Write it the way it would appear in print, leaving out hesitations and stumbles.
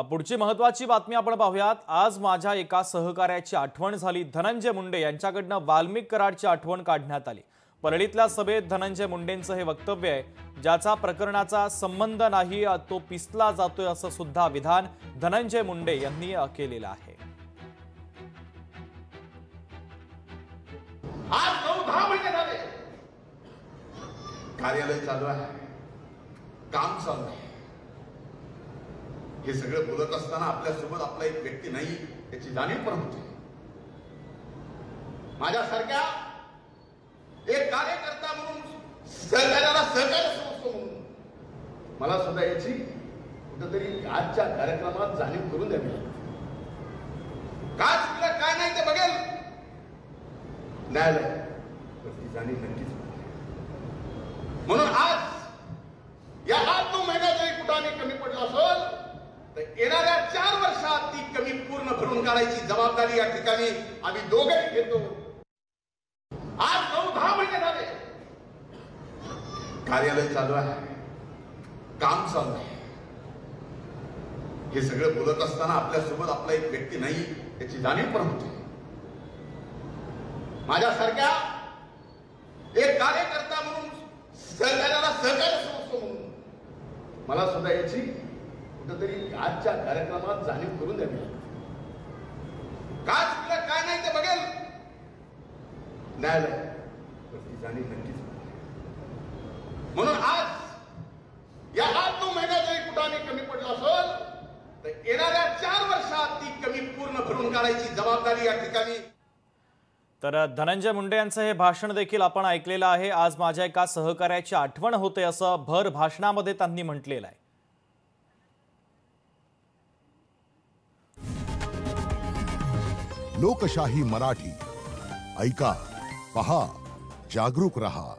पुढची महत्त्वाची बातमी आपण पाहूयात। आज माझ्या एका सहकार्याची आठवण झाली। धनंजय मुंडे यांच्याकडनं वाल्मिक कराडची आठवण काढण्यात आली। परळीतल्या सभेत धनंजय मुंडेंचं हे वक्तव्य आहे, ज्याचा प्रकरणाचा संबंध नाही, तो पिसला जातोय असं सुद्धा विधान धनंजय मुंडे यांनी केलेलं आहे। आज 9-10 महिने झाले कार्यालय चालू आहे, काम चालू आहे। हे सगळं बोलत असताना आपल्यासोबत आपला एक व्यक्ती नाही याची जाणीव पण होते। माझ्यासारख्या एक कार्यकर्ता म्हणून सहकार्याला सहकार्य समजतो म्हणून मला सुद्धा याची कुठेतरी आजच्या कार्यक्रमात जाणीव करून द्यावी लागते। काय चुकलं काय नाही ते बघेल न्यायालय, पण ती जाणीव नक्कीच म्हणून आज या 8-9 महिन्यात जरी कुठाने कमी पडला असेल तर येणाऱ्या 4 वर्षात ती कमी पूर्ण भरून काढायची जबाबदारी या ठिकाणी आम्ही दोघेही घेतो। आज 9-10 महिने झाले कार्यालय चालू आहे, काम चालू आहे। हे सगळं बोलत असताना आपल्यासोबत आपला एक व्यक्ती नाही याची जाणीव पण होते। माझ्यासारख्या एक कार्यकर्ता म्हणून सहकार्याला सहकार्य समजतो म्हणून मला सुद्धा याची कुठेतरी आजच्या कार्यक्रमात जाणीव करून द्यावी लागते। काय चुकलं काय नाही ते बघेल न्यायालय, पण ती जाणीव नक्कीच म्हणून आज या 8-9 महिन्यात जरी कुठाने कमी पडला असेल तर येणाऱ्या 4 वर्षात ती कमी पूर्ण भरून काढायची जबाबदारी या ठिकाणी। तर धनंजय मुंडे यांचं हे भाषण देखील आपण ऐकलेलं आहे। आज माझ्या एका सहकार्याची आठवण होते असं भर भाषणामध्ये त्यांनी म्हटलेलं आहे। लोकशाही मराठी ऐका, पहा, जागरूक रहा।